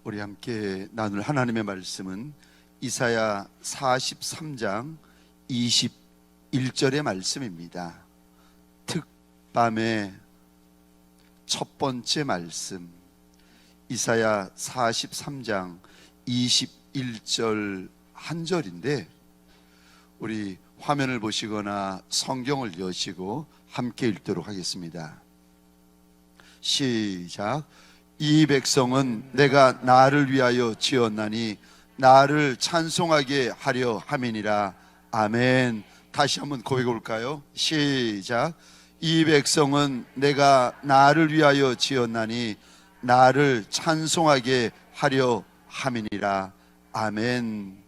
우리 함께 나눌 하나님의 말씀은 이사야 43장 21절의 말씀입니다. 특밤의 첫 번째 말씀, 이사야 43장 21절 한 절인데, 우리 화면을 보시거나 성경을 여시고 함께 읽도록 하겠습니다. 시작. 이 백성은 내가 나를 위하여 지었나니 나를 찬송하게 하려 함이니라. 아멘. 다시 한번 고백해 볼까요? 시작. 이 백성은 내가 나를 위하여 지었나니 나를 찬송하게 하려 함이니라. 아멘.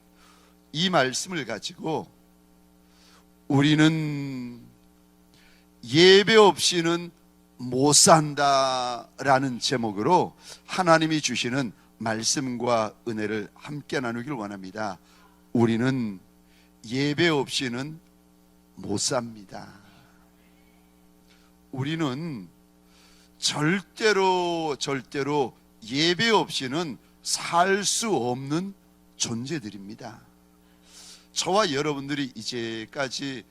이 말씀을 가지고 우리는 예배 없이는 못 산다라는 제목으로 하나님이 주시는 말씀과 은혜를 함께 나누길 원합니다. 우리는 예배 없이는 못 삽니다. 우리는 절대로 예배 없이는 살 수 없는 존재들입니다. 저와 여러분들이 이제까지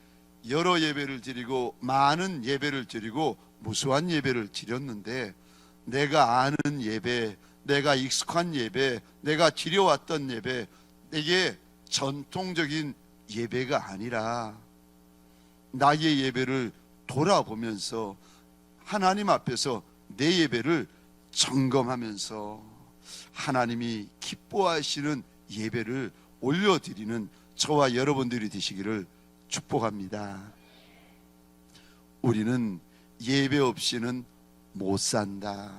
여러 예배를 드리고 많은 예배를 드리고 무수한 예배를 드렸는데, 내가 아는 예배, 내가 익숙한 예배, 내가 드려왔던 예배, 내게 전통적인 예배가 아니라 나의 예배를 돌아보면서 하나님 앞에서 내 예배를 점검하면서 하나님이 기뻐하시는 예배를 올려드리는 저와 여러분들이 되시기를 축복합니다. 우리는 예배 없이는 못 산다.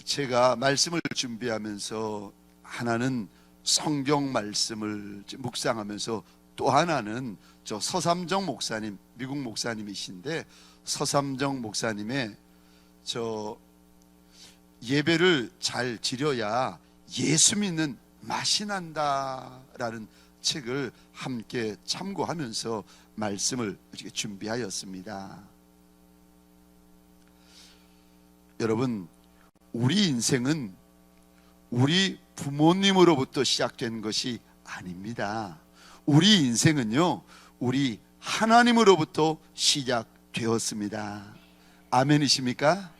제가 말씀을 준비하면서 하나는 성경 말씀을 묵상하면서, 또 하나는 서삼정 목사님, 미국 목사님이신데 서삼정 목사님의 예배를 잘 드려야 예수 믿는 맛이 난다라는 책을 함께 참고하면서 말씀을 준비하였습니다. 여러분, 우리 인생은 우리 부모님으로부터 시작된 것이 아닙니다. 우리 인생은요, 우리 하나님으로부터 시작되었습니다. 아멘이십니까?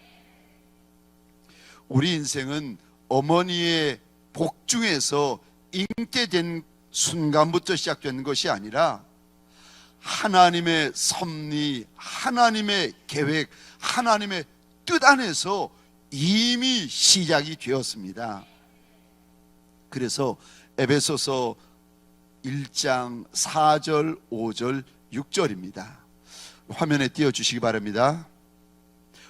우리 인생은 어머니의 복중에서 잉태된 순간부터 시작된 것이 아니라 하나님의 섭리, 하나님의 계획, 하나님의 뜻 안에서 이미 시작이 되었습니다. 그래서 에베소서 1장 4절, 5절, 6절입니다. 화면에 띄워주시기 바랍니다.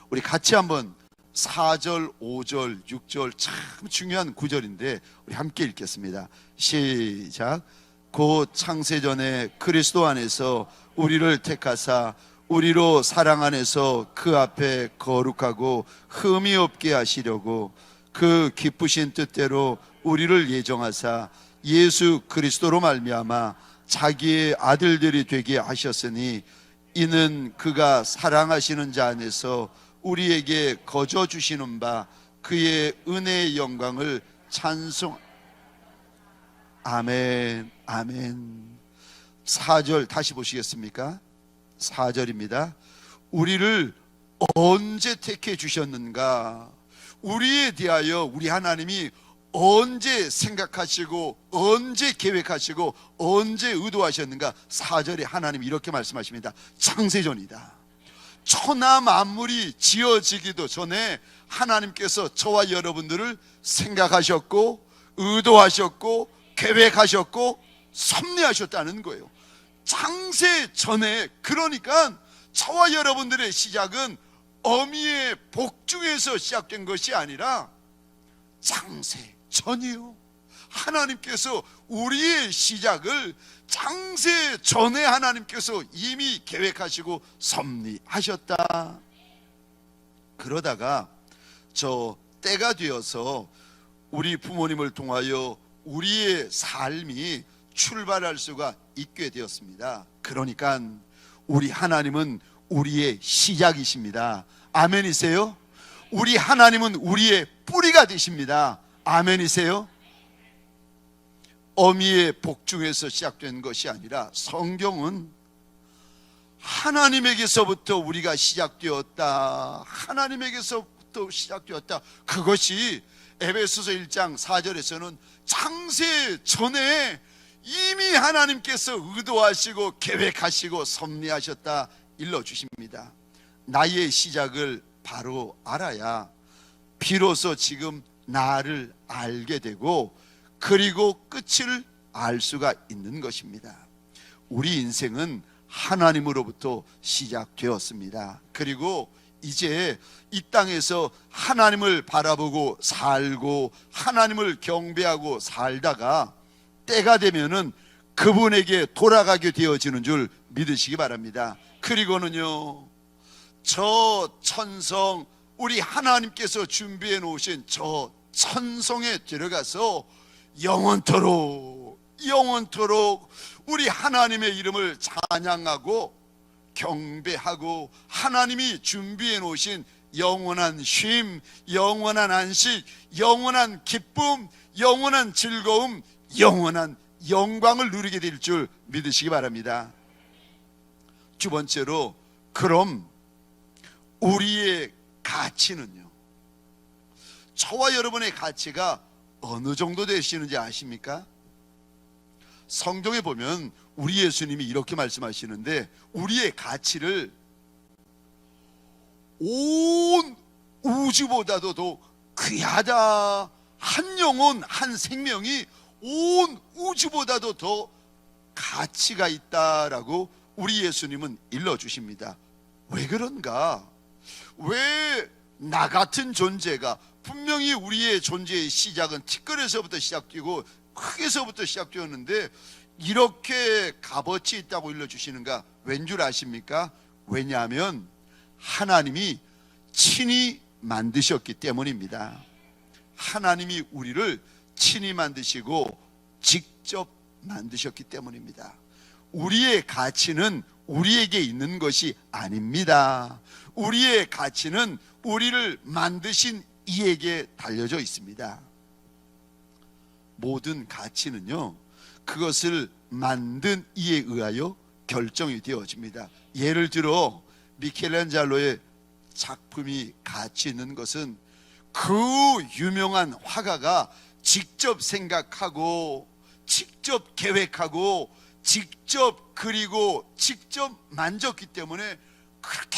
우리 같이 한번 4절, 5절, 6절 참 중요한 구절인데 우리 함께 읽겠습니다. 시작. 곧 창세전에 그리스도 안에서 우리를 택하사 우리로 사랑 안에서 그 앞에 거룩하고 흠이 없게 하시려고 그 기쁘신 뜻대로 우리를 예정하사 예수 그리스도로 말미암아 자기의 아들들이 되게 하셨으니, 이는 그가 사랑하시는 자 안에서 우리에게 거저 주시는 바 그의 은혜의 영광을 찬송. 아멘, 아멘. 4절 다시 보시겠습니까? 4절입니다. 우리를 언제 택해 주셨는가? 우리에 대하여 우리 하나님이 언제 생각하시고 언제 계획하시고 언제 의도하셨는가? 4절에 하나님이 이렇게 말씀하십니다. 창세전이다. 천하 만물이 지어지기도 전에 하나님께서 저와 여러분들을 생각하셨고 의도하셨고 계획하셨고 섭리하셨다는 거예요. 창세 전에, 그러니까 저와 여러분들의 시작은 어미의 복중에서 시작된 것이 아니라 창세 전이요. 하나님께서 우리의 시작을 창세 전에 하나님께서 이미 계획하시고 섭리하셨다. 그러다가 때가 되어서 우리 부모님을 통하여 우리의 삶이 출발할 수가 있게 되었습니다. 그러니까 우리 하나님은 우리의 시작이십니다. 아멘이세요? 우리 하나님은 우리의 뿌리가 되십니다. 아멘이세요? 어미의 복중에서 시작된 것이 아니라 성경은 하나님에게서부터 우리가 시작되었다. 하나님에게서부터 시작되었다. 그것이 에베소서 1장 4절에서는 창세 전에 이미 하나님께서 의도하시고 계획하시고 섭리하셨다 일러주십니다. 나의 시작을 바로 알아야 비로소 지금 나를 알게 되고 그리고 끝을 알 수가 있는 것입니다. 우리 인생은 하나님으로부터 시작되었습니다. 그리고 이제 이 땅에서 하나님을 바라보고 살고 하나님을 경배하고 살다가 때가 되면은 그분에게 돌아가게 되어지는 줄 믿으시기 바랍니다. 그리고는요, 저 천성, 우리 하나님께서 준비해 놓으신 저 천성에 들어가서 영원토록 우리 하나님의 이름을 찬양하고 경배하고 하나님이 준비해 놓으신 영원한 쉼, 영원한 안식, 영원한 기쁨, 영원한 즐거움, 영원한 영광을 누리게 될 줄 믿으시기 바랍니다. 두 번째로, 그럼 우리의 가치는요, 저와 여러분의 가치가 어느 정도 되시는지 아십니까? 성경에 보면 우리 예수님이 이렇게 말씀하시는데, 우리의 가치를 온 우주보다도 더 귀하다. 한 영혼, 한 생명이 온 우주보다도 더 가치가 있다라고 우리 예수님은 일러주십니다. 왜 그런가? 왜 나 같은 존재가, 분명히 우리의 존재의 시작은 티끌에서부터 시작되고 흙에서부터 시작되었는데 이렇게 값어치 있다고 일러주시는가? 왠 줄 아십니까? 왜냐하면 하나님이 친히 만드셨기 때문입니다. 하나님이 우리를 친히 만드시고 직접 만드셨기 때문입니다. 우리의 가치는 우리에게 있는 것이 아닙니다. 우리의 가치는 우리를 만드신 이에게 달려져 있습니다. 모든 가치는요, 그것을 만든 이에 의하여 결정이 되어집니다. 예를 들어 미켈란젤로의 작품이 가치 있는 것은 그 유명한 화가가 직접 생각하고 직접 계획하고 직접 그리고 직접 만졌기 때문에 그렇게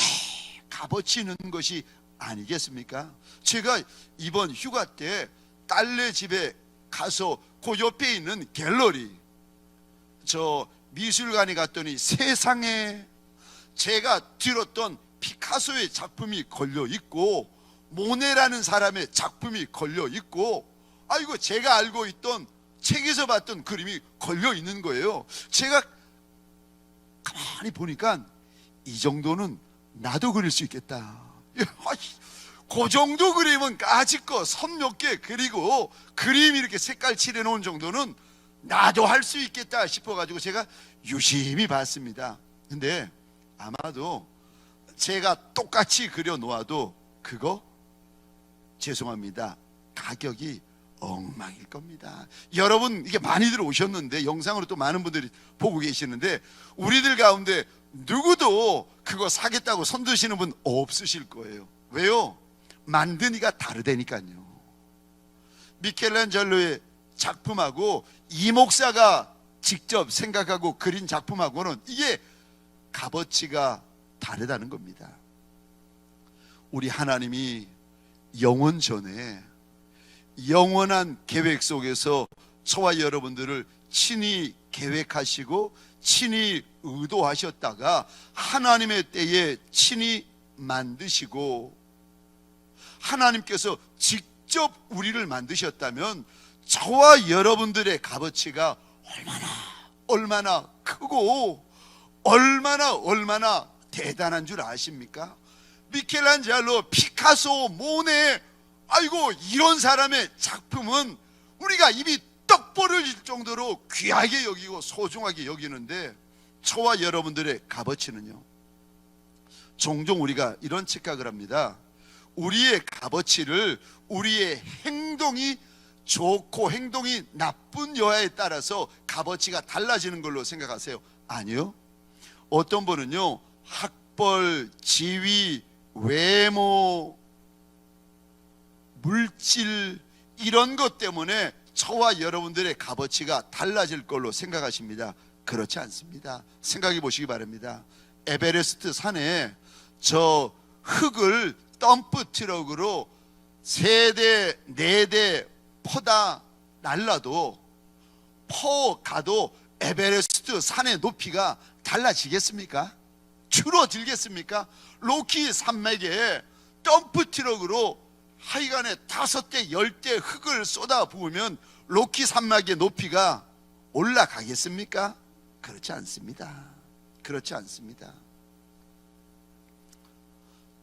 값어치 있는 것이 아니겠습니까? 제가 이번 휴가 때 딸네 집에 가서 그 옆에 있는 갤러리, 저 미술관에 갔더니 세상에 제가 들었던 피카소의 작품이 걸려 있고 모네라는 사람의 작품이 걸려 있고, 아이고 제가 알고 있던 책에서 봤던 그림이 걸려 있는 거예요. 제가 가만히 보니까 이 정도는 나도 그릴 수 있겠다. 그 정도 그림은 까짓거 선 몇 개 그리고 그림 이렇게 색깔 칠해 놓은 정도는 나도 할 수 있겠다 싶어가지고 제가 유심히 봤습니다. 근데 아마도 제가 똑같이 그려 놓아도 그거 죄송합니다, 가격이 엉망일 겁니다. 여러분 이게 많이들 오셨는데 영상으로 또 많은 분들이 보고 계시는데 우리들 가운데 누구도 그거 사겠다고 손 드시는 분 없으실 거예요. 왜요? 만든 이가 다르다니까요. 미켈란젤로의 작품하고 이 목사가 직접 생각하고 그린 작품하고는 이게 값어치가 다르다는 겁니다. 우리 하나님이 영원 전에 영원한 계획 속에서 저와 여러분들을 친히 계획하시고 친히 의도하셨다가 하나님의 때에 친히 만드시고 하나님께서 직접 우리를 만드셨다면 저와 여러분들의 값어치가 얼마나 크고 얼마나 대단한 줄 아십니까? 미켈란젤로, 피카소, 모네, 아이고 이런 사람의 작품은 우리가 입이 떡 벌어질 정도로 귀하게 여기고 소중하게 여기는데 저와 여러분들의 값어치는요, 종종 우리가 이런 착각을 합니다. 우리의 값어치를 우리의 행동이 좋고 행동이 나쁜 여하에 따라서 값어치가 달라지는 걸로 생각하세요? 아니요. 어떤 분은요, 학벌, 지위, 외모, 물질 이런 것 때문에 저와 여러분들의 값어치가 달라질 걸로 생각하십니다. 그렇지 않습니다. 생각해 보시기 바랍니다. 에베레스트 산에 저 흙을 덤프 트럭으로 3대, 4대 퍼다 날라도 퍼가도 에베레스트 산의 높이가 달라지겠습니까? 줄어들겠습니까? 로키 산맥에 덤프 트럭으로 하여간에 5대, 10대 흙을 쏟아 부으면 로키 산맥의 높이가 올라가겠습니까? 그렇지 않습니다. 그렇지 않습니다.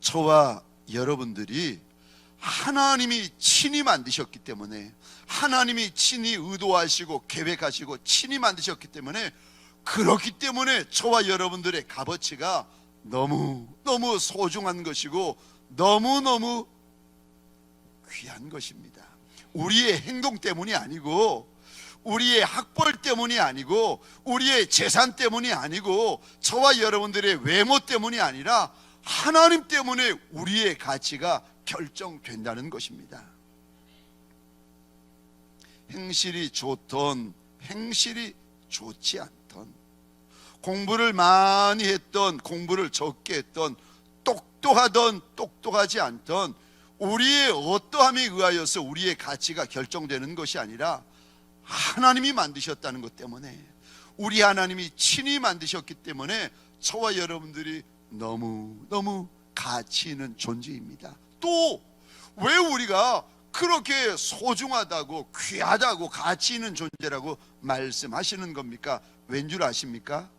저와 여러분들이 하나님이 친히 만드셨기 때문에, 하나님이 친히 의도하시고 계획하시고 친히 만드셨기 때문에, 그렇기 때문에 저와 여러분들의 값어치가 너무너무 소중한 것이고 너무너무 귀한 것입니다. 우리의 행동 때문이 아니고, 우리의 학벌 때문이 아니고, 우리의 재산 때문이 아니고, 저와 여러분들의 외모 때문이 아니라 하나님 때문에 우리의 가치가 결정된다는 것입니다. 행실이 좋던 행실이 좋지 않던, 공부를 많이 했던 공부를 적게 했던, 똑똑하던 똑똑하지 않던, 우리의 어떠함에 의하여서 우리의 가치가 결정되는 것이 아니라 하나님이 만드셨다는 것 때문에, 우리 하나님이 친히 만드셨기 때문에 저와 여러분들이 너무너무 가치 있는 존재입니다. 또 왜 우리가 그렇게 소중하다고 귀하다고 가치 있는 존재라고 말씀하시는 겁니까? 왠 줄 아십니까?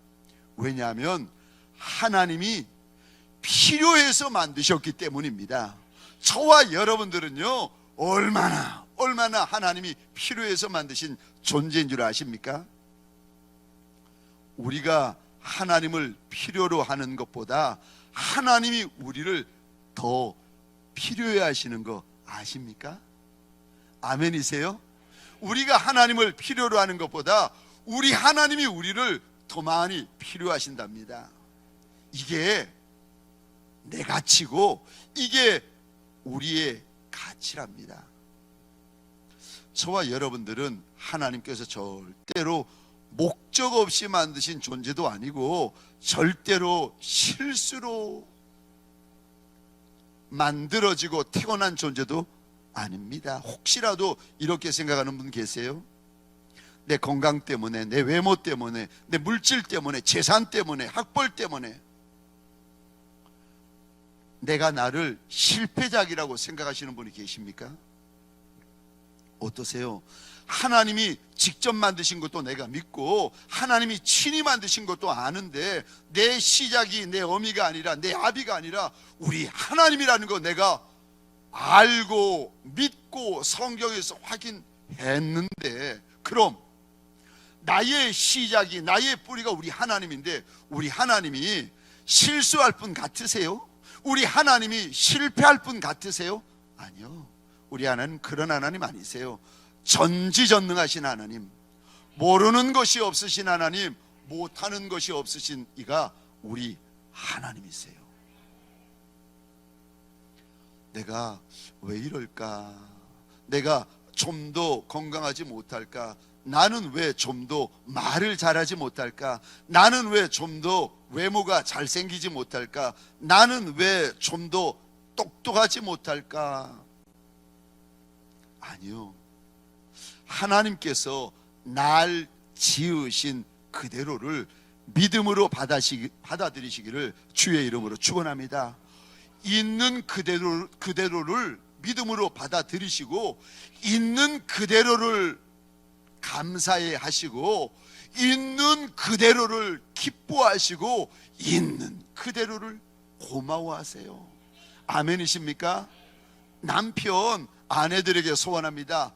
왜냐하면 하나님이 필요해서 만드셨기 때문입니다. 저와 여러분들은요, 얼마나 하나님이 필요해서 만드신 존재인 줄 아십니까? 우리가 하나님을 필요로 하는 것보다 하나님이 우리를 더 필요해 하시는 거 아십니까? 아멘이세요? 우리가 하나님을 필요로 하는 것보다 우리 하나님이 우리를 더 많이 필요하신답니다. 이게 내 가치고 이게 우리의 가치랍니다. 저와 여러분들은 하나님께서 절대로 목적 없이 만드신 존재도 아니고 절대로 실수로 만들어지고 태어난 존재도 아닙니다. 혹시라도 이렇게 생각하는 분 계세요? 내 건강 때문에, 내 외모 때문에, 내 물질 때문에, 재산 때문에, 학벌 때문에 내가 나를 실패작이라고 생각하시는 분이 계십니까? 어떠세요? 하나님이 직접 만드신 것도 내가 믿고 하나님이 친히 만드신 것도 아는데, 내 시작이 내 어미가 아니라 내 아비가 아니라 우리 하나님이라는 거 내가 알고 믿고 성경에서 확인했는데, 그럼 나의 시작이, 나의 뿌리가 우리 하나님인데 우리 하나님이 실수할 분 같으세요? 우리 하나님이 실패할 분 같으세요? 아니요. 우리 하나님 그런 하나님 아니세요. 전지전능하신 하나님, 모르는 것이 없으신 하나님, 못하는 것이 없으신 이가 우리 하나님이세요. 내가 왜 이럴까? 내가 좀 더 건강하지 못할까? 나는 왜 좀 더 말을 잘하지 못할까? 나는 왜 좀 더 외모가 잘생기지 못할까? 나는 왜 좀 더 똑똑하지 못할까? 아니요. 하나님께서 날 지으신 그대로를 믿음으로 받아들이시기를 주의 이름으로 축원합니다. 있는 그대로를 믿음으로 받아들이시고, 있는 그대로를 감사해 하시고, 있는 그대로를 기뻐하시고, 있는 그대로를 고마워하세요. 아멘이십니까? 남편, 아내들에게 소원합니다.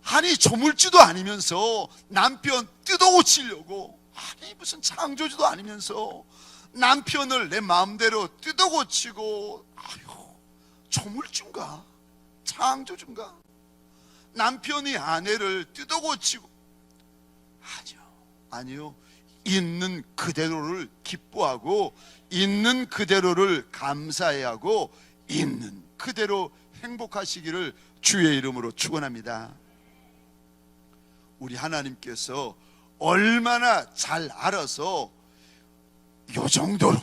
아니 조물주도 아니면서 남편 뜯어고치려고, 아니 무슨 창조주도 아니면서 남편을 내 마음대로 뜯어고치고, 아유 조물주인가? 창조주인가? 남편이 아내를 뜯어고치고, 아니요. 있는 그대로를 기뻐하고, 있는 그대로를 감사해야 하고, 있는 그대로 행복하시기를 주의 이름으로 축원합니다. 우리 하나님께서 얼마나 잘 알아서 요 정도로,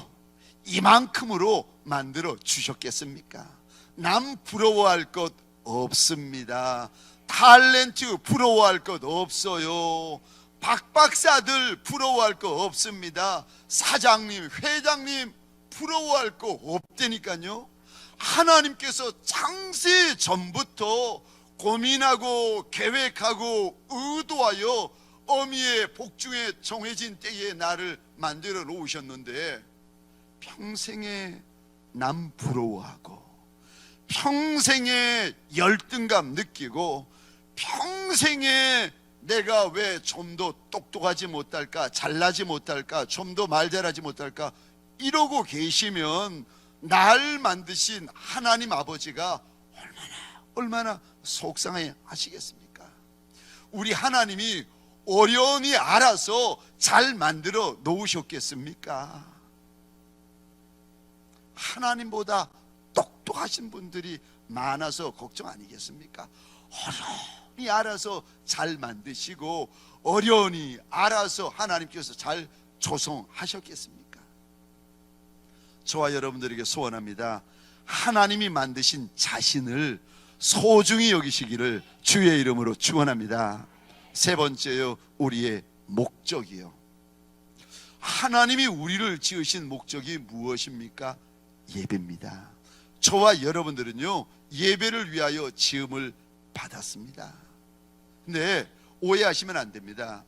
이만큼으로 만들어 주셨겠습니까? 남 부러워할 것 없습니다. 탤런트 부러워할 것 없어요. 박박사들 부러워할 거 없습니다. 사장님, 회장님 부러워할 거 없다니까요. 하나님께서 창세 전부터 고민하고 계획하고 의도하여 어미의 복중에 정해진 때에 나를 만들어 놓으셨는데, 평생에 남 부러워하고, 평생에 열등감 느끼고, 평생에 내가 왜 좀 더 똑똑하지 못할까, 잘나지 못할까, 좀 더 말 잘하지 못할까 이러고 계시면 날 만드신 하나님 아버지가 얼마나 속상해 하시겠습니까? 우리 하나님이 어련히 알아서 잘 만들어 놓으셨겠습니까? 하나님보다 똑똑하신 분들이 많아서 걱정 아니겠습니까? 어련히 알아서 잘 만드시고, 어련히 알아서 하나님께서 잘 조성하셨겠습니까? 저와 여러분들에게 소원합니다. 하나님이 만드신 자신을 소중히 여기시기를 주의 이름으로 축원합니다. 세 번째요, 우리의 목적이요. 하나님이 우리를 지으신 목적이 무엇입니까? 예배입니다. 저와 여러분들은요, 예배를 위하여 지음을 받았습니다. 근데 오해하시면 안 됩니다.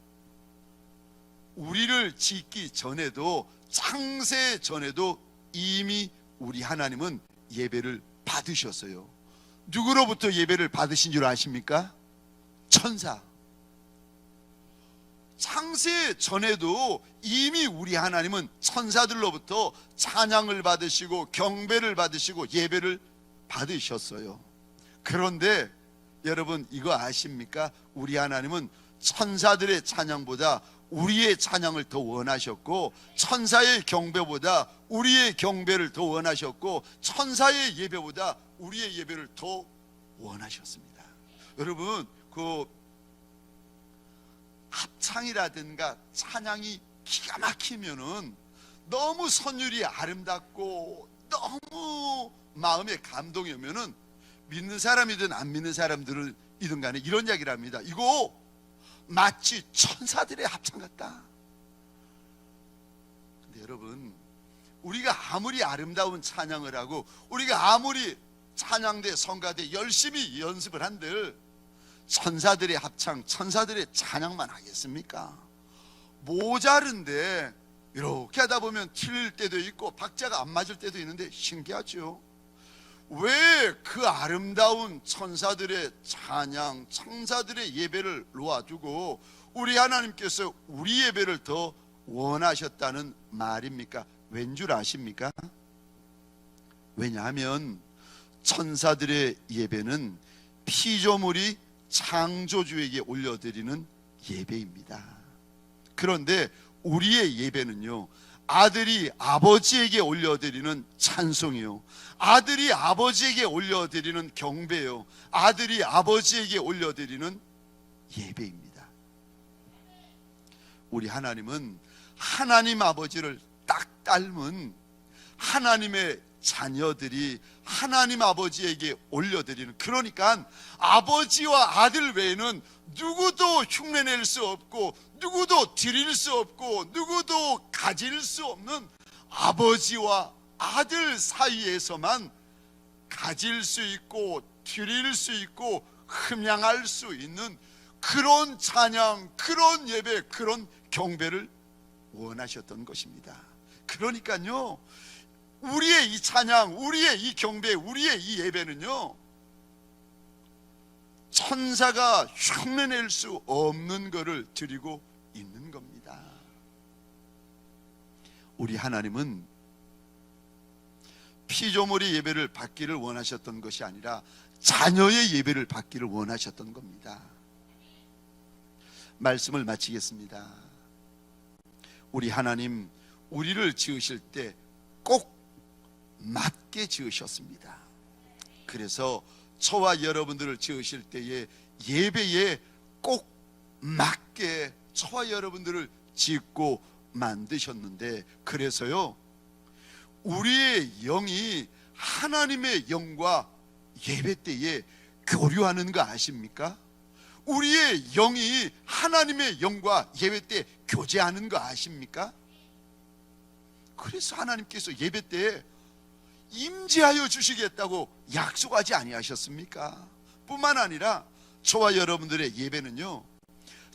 우리를 짓기 전에도, 창세 전에도 이미 우리 하나님은 예배를 받으셨어요. 누구로부터 예배를 받으신 줄 아십니까? 천사. 창세 전에도 이미 우리 하나님은 천사들로부터 찬양을 받으시고 경배를 받으시고 예배를 받으셨어요. 그런데 여러분 이거 아십니까? 우리 하나님은 천사들의 찬양보다 우리의 찬양을 더 원하셨고, 천사의 경배보다 우리의 경배를 더 원하셨고, 천사의 예배보다 우리의 예배를 더 원하셨습니다. 여러분, 그 합창이라든가 찬양이 기가 막히면은, 너무 선율이 아름답고 너무 마음에 감동이 오면은, 믿는 사람이든 안 믿는 사람들이든 간에 이런 이야기를 합니다. 이거 마치 천사들의 합창 같다. 근데 여러분, 우리가 아무리 아름다운 찬양을 하고, 우리가 아무리 찬양대 성가대 열심히 연습을 한들 천사들의 합창, 천사들의 찬양만 하겠습니까? 모자른데 이렇게 하다 보면 틀릴 때도 있고 박자가 안 맞을 때도 있는데 신기하죠? 왜 그 아름다운 천사들의 찬양, 천사들의 예배를 놓아두고 우리 하나님께서 우리 예배를 더 원하셨다는 말입니까? 왠 줄 아십니까? 왜냐하면 천사들의 예배는 피조물이 창조주에게 올려드리는 예배입니다. 그런데 우리의 예배는요, 아들이 아버지에게 올려드리는 찬송이요, 아들이 아버지에게 올려드리는 경배요, 아들이 아버지에게 올려드리는 예배입니다. 우리 하나님은 하나님 아버지를 딱 닮은 하나님의 자녀들이 하나님 아버지에게 올려드리는, 그러니까 아버지와 아들 외에는 누구도 흉내낼 수 없고, 누구도 드릴 수 없고, 누구도 가질 수 없는 아버지와 아들 사이에서만 가질 수 있고 드릴 수 있고 흠양할 수 있는 그런 찬양, 그런 예배, 그런 경배를 원하셨던 것입니다. 그러니까요, 우리의 이 찬양, 우리의 이 경배, 우리의 이 예배는요, 천사가 흉내낼 수 없는 것을 드리고 있는 겁니다. 우리 하나님은 피조물의 예배를 받기를 원하셨던 것이 아니라 자녀의 예배를 받기를 원하셨던 겁니다. 말씀을 마치겠습니다. 우리 하나님, 우리를 지으실 때 꼭 맞게 지으셨습니다. 그래서 저와 여러분들을 지으실 때에 예배에 꼭 맞게 저와 여러분들을 짓고 만드셨는데, 그래서요, 우리의 영이 하나님의 영과 예배 때에 교류하는 거 아십니까? 우리의 영이 하나님의 영과 예배 때 교제하는 거 아십니까? 그래서 하나님께서 예배 때에 임재하여 주시겠다고 약속하지 아니하셨습니까? 뿐만 아니라 저와 여러분들의 예배는요,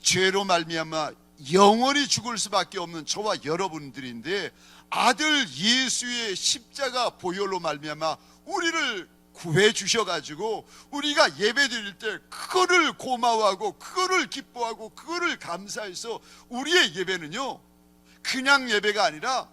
죄로 말미암아 영원히 죽을 수밖에 없는 저와 여러분들인데, 아들 예수의 십자가 보혈로 말미암아 우리를 구해 주셔가지고 우리가 예배 드릴 때 그거를 고마워하고 그거를 기뻐하고 그거를 감사해서 우리의 예배는요, 그냥 예배가 아니라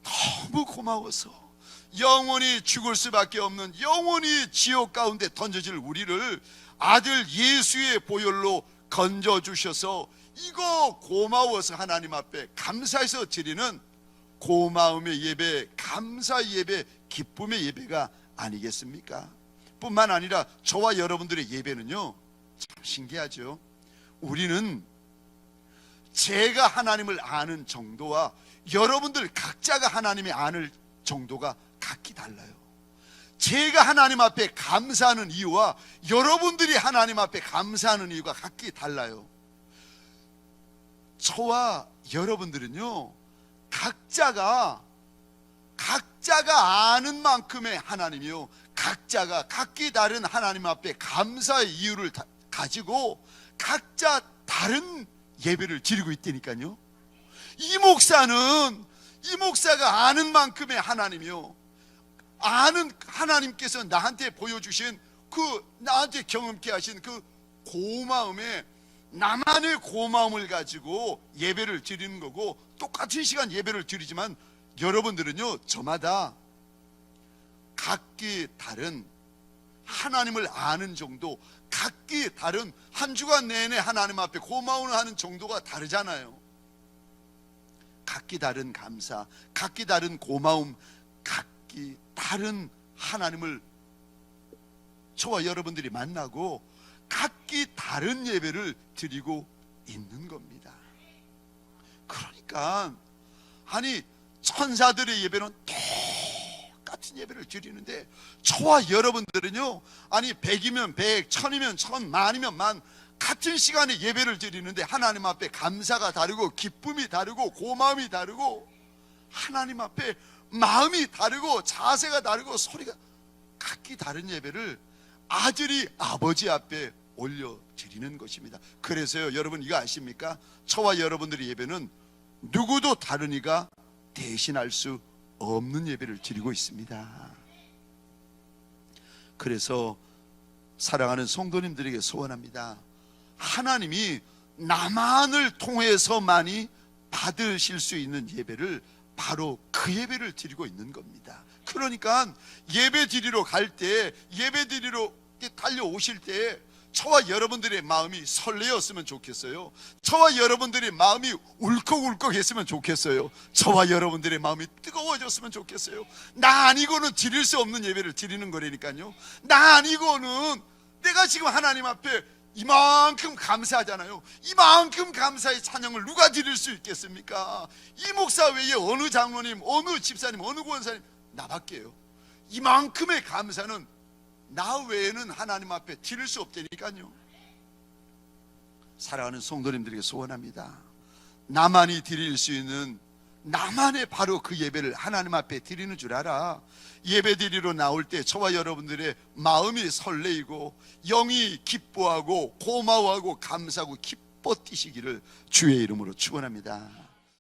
너무 고마워서 영원히 죽을 수밖에 없는, 영원히 지옥 가운데 던져질 우리를 아들 예수의 보혈로 건져주셔서 이거 고마워서 하나님 앞에 감사해서 드리는 고마움의 예배, 감사의 예배, 기쁨의 예배가 아니겠습니까? 뿐만 아니라 저와 여러분들의 예배는요, 참 신기하죠. 우리는 제가 하나님을 아는 정도와 여러분들 각자가 하나님을 아는 정도가 각기 달라요. 제가 하나님 앞에 감사하는 이유와 여러분들이 하나님 앞에 감사하는 이유가 각기 달라요. 저와 여러분들은요, 각자가 아는 만큼의 하나님이요, 각자가 각기 다른 하나님 앞에 감사의 이유를 가지고 각자 다른 예배를 드리고 있다니까요. 이 목사가 아는 만큼의 하나님이요, 아는 하나님께서 나한테 보여주신 그 나한테 경험케 하신 그 고마움에 나만의 고마움을 가지고 예배를 드리는 거고, 똑같은 시간 예배를 드리지만 여러분들은요, 저마다 각기 다른 하나님을 아는 정도, 각기 다른 한 주간 내내 하나님 앞에 고마워하는 정도가 다르잖아요. 각기 다른 감사, 각기 다른 고마움, 각기 다른 하나님을 저와 여러분들이 만나고 각기 다른 예배를 드리고 있는 겁니다. 그러니까 아니, 천사들의 예배는 똑같은 예배를 드리는데 저와 여러분들은요, 아니 100이면 100, 1000이면 1000, 만이면 만, 같은 시간에 예배를 드리는데 하나님 앞에 감사가 다르고 기쁨이 다르고 고마움이 다르고 하나님 앞에 마음이 다르고 자세가 다르고 소리가 각기 다른 예배를 아들이 아버지 앞에 올려드리는 것입니다. 그래서요, 여러분 이거 아십니까? 저와 여러분들의 예배는 누구도 다른 이가 대신할 수 없는 예배를 드리고 있습니다. 그래서 사랑하는 성도님들에게 소원합니다. 하나님이 나만을 통해서만이 받으실 수 있는 예배를 바로 그 예배를 드리고 있는 겁니다. 그러니까 예배 드리러 갈 때, 예배 드리러 달려오실 때 저와 여러분들의 마음이 설레었으면 좋겠어요. 저와 여러분들의 마음이 울컥울컥 했으면 좋겠어요. 저와 여러분들의 마음이 뜨거워졌으면 좋겠어요. 나 아니고는 드릴 수 없는 예배를 드리는 거라니까요. 나 아니고는, 내가 지금 하나님 앞에 이만큼 감사하잖아요. 이만큼 감사의 찬양을 누가 드릴 수 있겠습니까? 이 목사 외에 어느 장로님, 어느 집사님, 어느 권사님, 나밖에요. 이만큼의 감사는 나 외에는 하나님 앞에 드릴 수 없다니까요. 사랑하는 성도님들에게 소원합니다. 나만이 드릴 수 있는, 나만의 바로 그 예배를 하나님 앞에 드리는 줄 알아. 예배 드리러 나올 때 저와 여러분들의 마음이 설레이고 영이 기뻐하고 고마워하고 감사하고 기뻐 뛰시기를 주의 이름으로 축원합니다.